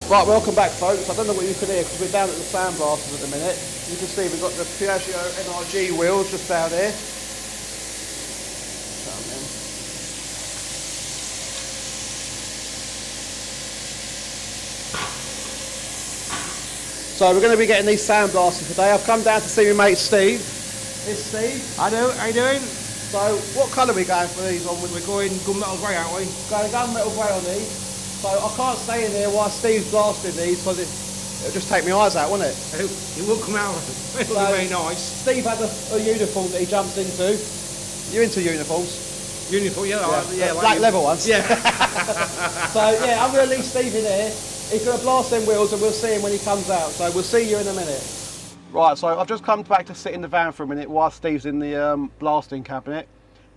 Right, welcome back folks. I don't know what you can hear because we're down at the Sandblasters at the minute. You can see we've got the Piaggio NRG wheels just down here. So we're going to be getting these Sandblasters today. I've come down to see my mate Steve. It's Steve. I know, how you doing? So what colour are we going for these on? We're going gunmetal grey, aren't we? Going gunmetal grey on these. So I can't stay in here while Steve's blasting these because it'll just take my eyes out, won't it? It will come out. It'll be very nice. Steve had a uniform that he jumped into. You're into uniforms? Uniform, yeah. Black leather ones? Yeah. So yeah, I'm going to leave Steve in here. He's going to blast them wheels and we'll see him when he comes out. So we'll see you in a minute. Right, so I've just come back to sit in the van for a minute while Steve's in the blasting cabinet.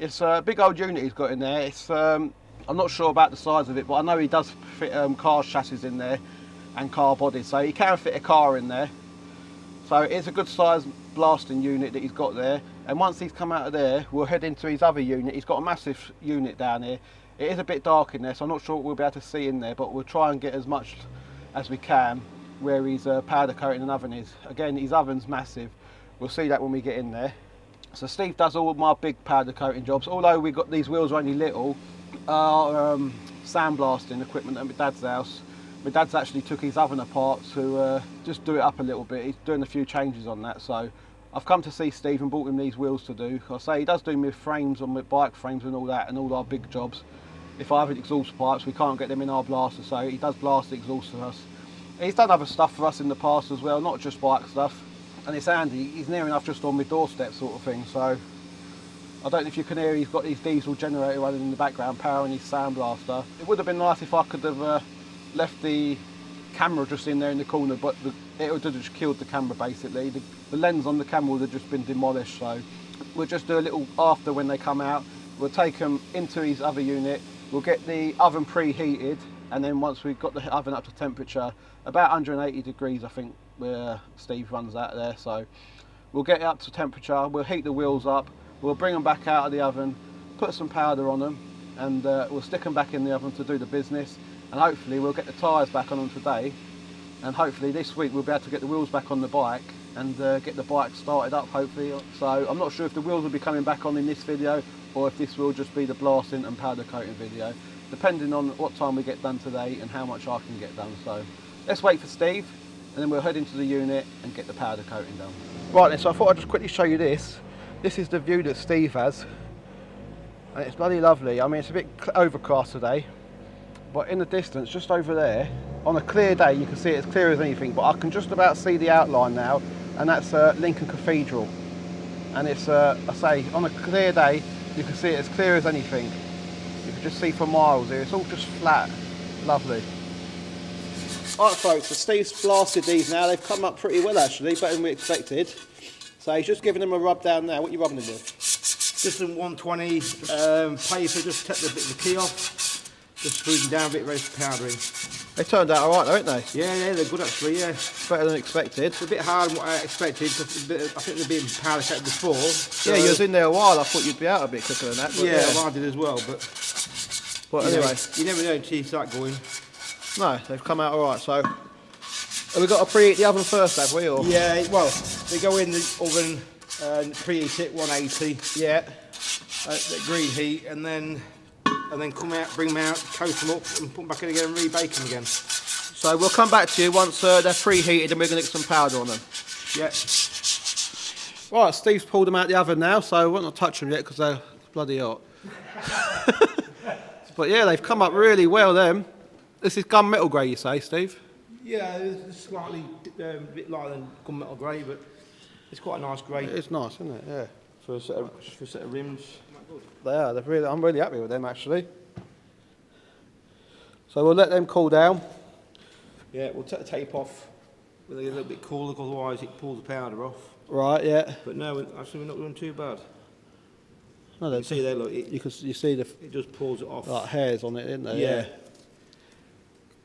It's a big old unit he's got in there. It's I'm not sure about the size of it, but I know he does fit car chassis in there and car bodies, so he can fit a car in there. So it's a good size blasting unit that he's got there. And once he's come out of there, we'll head into his other unit. He's got a massive unit down here. It is a bit dark in there, so I'm not sure what we'll be able to see in there, but we'll try and get as much as we can where his powder coating and oven is. Again, his oven's massive. We'll see that when we get in there. So Steve does all of my big powder coating jobs. Although we got these wheels are only little, our sandblasting equipment at my dad's house. My dad's actually took his oven apart to just do it up a little bit. He's doing a few changes on that, so I've come to see Steve and bought him these wheels to do. I say he does do my frames on my bike frames and all that, and all our big jobs. If I have exhaust pipes, we can't get them in our blaster, so he does blast the exhaust for us. He's done other stuff for us in the past as well, not just bike stuff, and it's handy. He's near enough just on my doorstep sort of thing, so I don't know if you can hear he's got his diesel generator running in the background powering his sandblaster. It would have been nice if I could have left the camera just in there in the corner, but it would have just killed the camera basically. The lens on the camera would have just been demolished, so we'll just do a little after when they come out. We'll take them into his other unit, we'll get the oven preheated, and then once we've got the oven up to temperature, about 180 degrees I think where Steve runs out there, so we'll get it up to temperature, we'll heat the wheels up, we'll bring them back out of the oven, put some powder on them, and we'll stick them back in the oven to do the business, and hopefully we'll get the tyres back on them today, and hopefully this week we'll be able to get the wheels back on the bike and get the bike started up hopefully. So I'm not sure if the wheels will be coming back on in this video or if this will just be the blasting and powder coating video, depending on what time we get done today and how much I can get done. So let's wait for Steve and then we'll head into the unit and get the powder coating done. Right then, so I thought I'd just quickly show you this. This is the view that Steve has, and it's bloody lovely. I mean, it's a bit overcast today, but in the distance, just over there, on a clear day, you can see it as clear as anything, but I can just about see the outline now, and that's Lincoln Cathedral. And it's, I say, on a clear day, you can see it as clear as anything. You can just see for miles here. It's all just flat, lovely. Alright folks, so Steve's blasted these now. They've come up pretty well actually, better than we expected. So he's just giving them a rub down now. What are you rubbing them with? Just some 120 paper, just take the bit of the key off, just squeeze them down a bit, ready for powdering. They turned out alright though, haven't they? Yeah, they're good actually, yeah. Better than expected. It's a bit hard than what I expected, I think they've been powder coated before. So yeah, you was in there a while, I thought you'd be out a bit quicker than that. But yeah, well, I did as well, but anyway. You never know until you start going. No, they've come out alright, so have we got to preheat the oven first, have we? Or? Yeah, well, they go in the oven and preheat it 180. Yeah. The green heat, and then come out, bring them out, coat them up, and put them back in again and rebake them again. So we'll come back to you once they're preheated and we're going to get some powder on them. Yeah. Right, Steve's pulled them out the oven now, so we won't not touch them yet because they're bloody hot. But yeah, they've come up really well, them. This is gunmetal grey, you say, Steve? Yeah, it's slightly a bit lighter than gunmetal grey, but it's quite a nice grey. It's nice, isn't it? Yeah. For a set of rims. They are. I'm really happy with them actually. So we'll let them cool down. Yeah, we'll take the tape off. We'll get a little bit cooler, because otherwise it pulls the powder off. Right. Yeah. But no, actually we're not doing too bad. No, you can see there, look. You see the. It just pulls it off. Like hairs on it, isn't there? Yeah.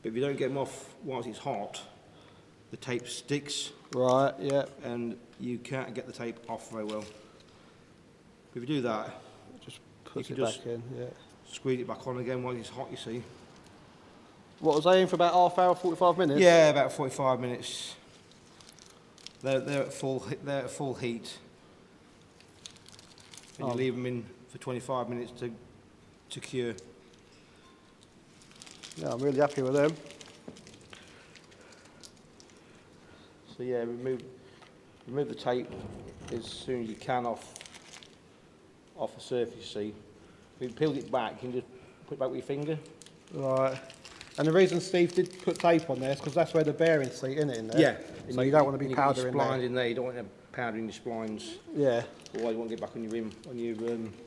But if you don't get them off whilst it's hot, the tape sticks. Right. Yeah. And you can't get the tape off very well. If you do that, just put it back in. Yeah. Squeeze it back on again while it's hot, you see. What was I in for about half hour, 45 minutes? Yeah, about 45 minutes. They're at full heat. And you leave them in for 25 minutes to cure. Yeah, I'm really happy with them. So yeah, remove the tape as soon as you can off the surface. See, if you peeled it back, you can just put it back with your finger. Right. And the reason Steve did put tape on there is because that's where the bearing seat in in there. Yeah. So you don't want to be powdering splines there. in there. You don't want to powder in your splines. Yeah. Otherwise, you won't get back on your rim on your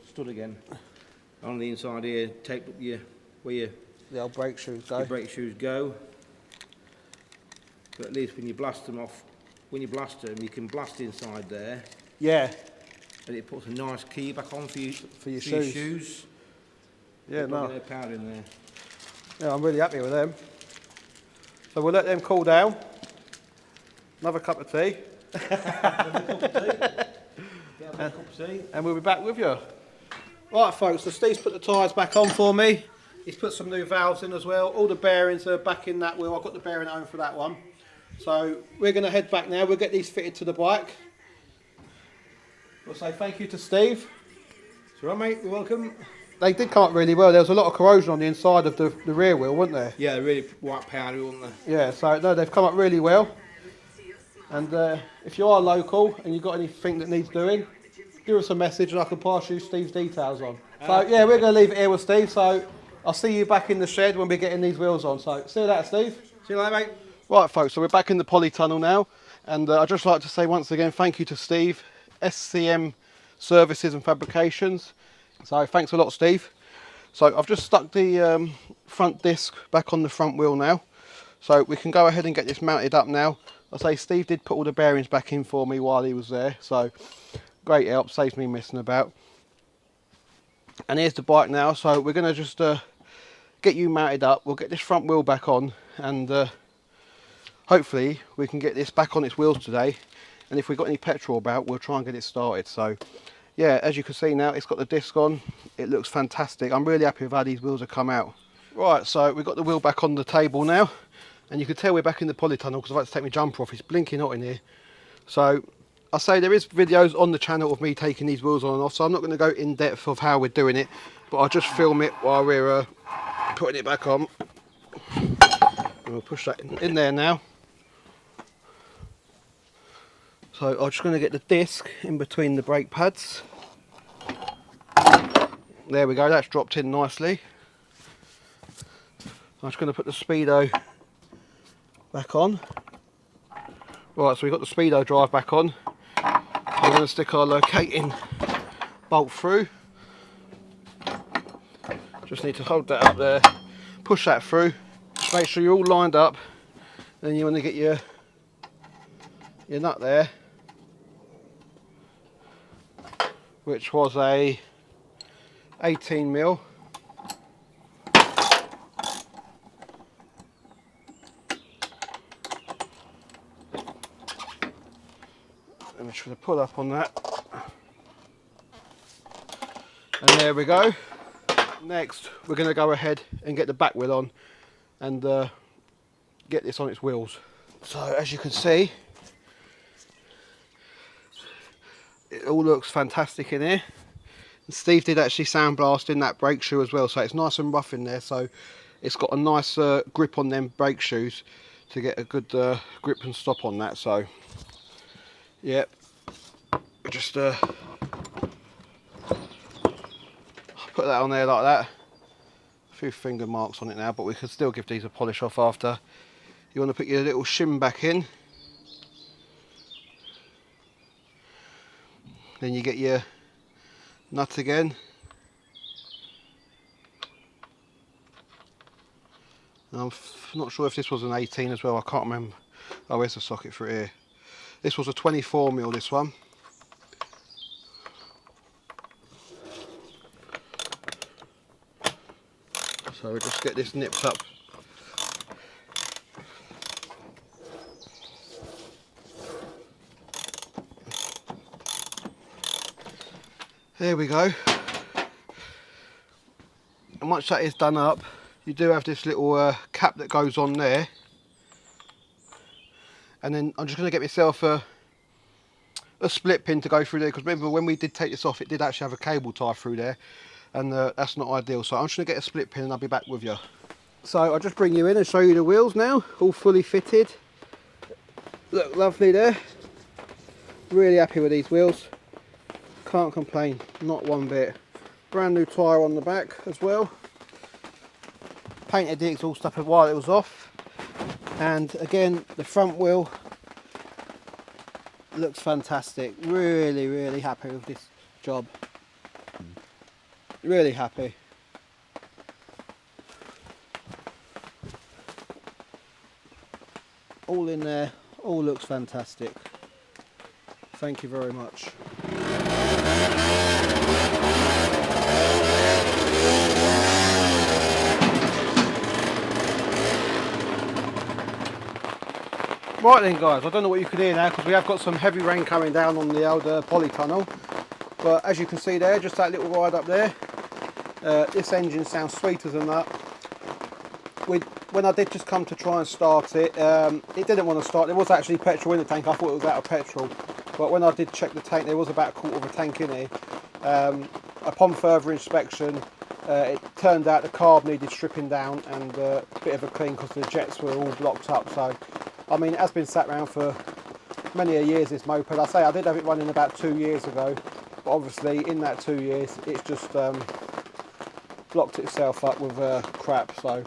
stud again. On the inside here, tape up where The old brake shoes go. your brake shoes go. But at least when you blast them off, you can blast inside there. Yeah. And it puts a nice key back on for your shoes. Yeah, no. No powder in there. Yeah, I'm really happy with them. So we'll let them cool down. Another cup of tea. And we'll be back with you. Right folks, so Steve's put the tyres back on for me. He's put some new valves in as well. All the bearings are back in that wheel. I've got the bearing at home for that one. So we're going to head back now. We'll get these fitted to the bike. We'll say thank you to Steve. It's all right, mate. You're welcome. They did come up really well. There was a lot of corrosion on the inside of the rear wheel, wasn't there? Yeah, really white powder, wasn't there? Yeah, so no, they've come up really well. And if you are local and you've got anything that needs doing, give us a message and I can pass you Steve's details on. So yeah, we're going to leave it here with Steve. So I'll see you back in the shed when we're getting these wheels on. So see you later, Steve. See you later, mate. Right, folks, so we're back in the polytunnel now. And I'd just like to say once again, thank you to Steve, SCM Services and Fabrications. So thanks a lot, Steve. So I've just stuck the front disc back on the front wheel now. So we can go ahead and get this mounted up now. I say Steve did put all the bearings back in for me while he was there. So great help, saves me messing about. And here's the bike now. So we're going to just get you mounted up. We'll get this front wheel back on and hopefully we can get this back on its wheels today. And if we've got any petrol about, we'll try and get it started. So yeah, as you can see now, it's got the disc on. It looks fantastic. I'm really happy with how these wheels have come out. Right, so we've got the wheel back on the table now. And you can tell we're back in the polytunnel because I've had to take my jumper off. It's blinking hot in here. So I say there is videos on the channel of me taking these wheels on and off. So I'm not going to go in depth of how we're doing it. But I'll just film it while we're putting it back on. And we'll push that in there now. So I'm just going to get the disc in between the brake pads. There we go, that's dropped in nicely. I'm just going to put the speedo back on. Right, so we've got the speedo drive back on. We're going to stick our locating bolt through. Just need to hold that up there, push that through, make sure you're all lined up. Then you want to get your nut there, which was a 18mm. I'm just going to pull up on that. And there we go. Next, we're going to go ahead and get the back wheel on and get this on its wheels. So as you can see, it all looks fantastic in here. And Steve did actually sandblast in that brake shoe as well, so it's nice and rough in there. So it's got a nice grip on them brake shoes to get a good grip and stop on that. So yep, just put that on there like that. A few finger marks on it now, but we can still give these a polish off after. You want to put your little shim back in. Then you get your nut again. I'm not sure if this was an 18 as well, I can't remember. Oh, where's the socket for it here? This was a 24mm, this one. So we'll just get this nipped up. There we go. And once that is done up, you do have this little cap that goes on there. And then I'm just going to get myself a split pin to go through there, because remember when we did take this off, it did actually have a cable tie through there, and that's not ideal. So I'm just going to get a split pin and I'll be back with you. So I'll just bring you in and show you the wheels now, all fully fitted. Look lovely there. Really happy with these wheels. Can't complain, not one bit. Brand new tyre on the back as well. Painted the exhaust up while it was off. And again, the front wheel looks fantastic. Really, really happy with this job. Really happy. All in there, all looks fantastic. Thank you very much. Right then guys, I don't know what you can hear now because we have got some heavy rain coming down on the old polytunnel. But as you can see there, just that little ride up there, this engine sounds sweeter than that. When I did just come to try and start it, it didn't want to start. There was actually petrol in the tank. I thought it was out of petrol. But when I did check the tank, there was about a quarter of a tank in here. Upon further inspection, it turned out the carb needed stripping down and a bit of a clean because the jets were all blocked up. So, I mean, it has been sat around for many a years, this moped. I say I did have it running about 2 years ago, but obviously in that 2 years, it's just blocked itself up with crap. So,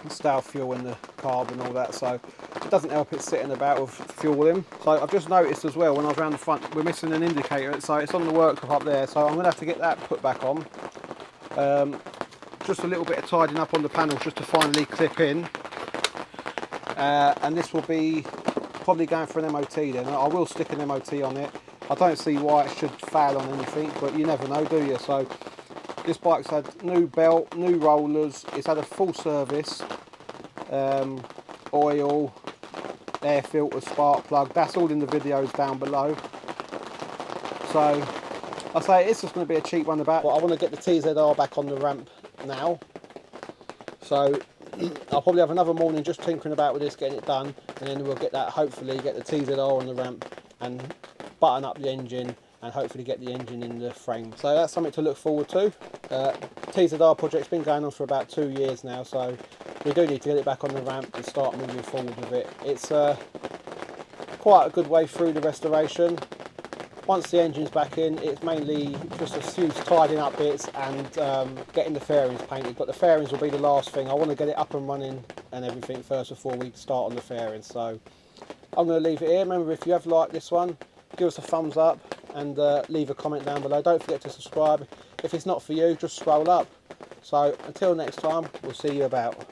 stale fuel in the carb and all that. So, it doesn't help it sitting about with fuel in. So, I've just noticed as well when I was around the front, we're missing an indicator. So, it's on the workshop up there. So, I'm going to have to get that put back on. Just a little bit of tidying up on the panels just to finally clip in. And this will be probably going for an MOT then. I will stick an MOT on it. I don't see why it should fail on anything, but you never know, do you? So this bike's had new belt, new rollers, it's had a full service, oil, air filter, spark plug, that's all in the videos down below. So I say it's just going to be a cheap runabout, but I want to get the TZR back on the ramp now. So I'll probably have another morning just tinkering about with this, getting it done, and then we'll get that, hopefully get the TZR on the ramp and button up the engine and hopefully get the engine in the frame. So that's something to look forward to. TZR project's been going on for about 2 years now, so we do need to get it back on the ramp and start moving forward with it. It's quite a good way through the restoration. Once the engine's back in, it's mainly just a few tidying up bits and getting the fairings painted, but the fairings will be the last thing. I want to get it up and running and everything first before we start on the fairings. So I'm going to leave it here. Remember, if you have liked this one, give us a thumbs up and leave a comment down below. Don't forget to subscribe. If it's not for you, just scroll up. So until next time, we'll see you about.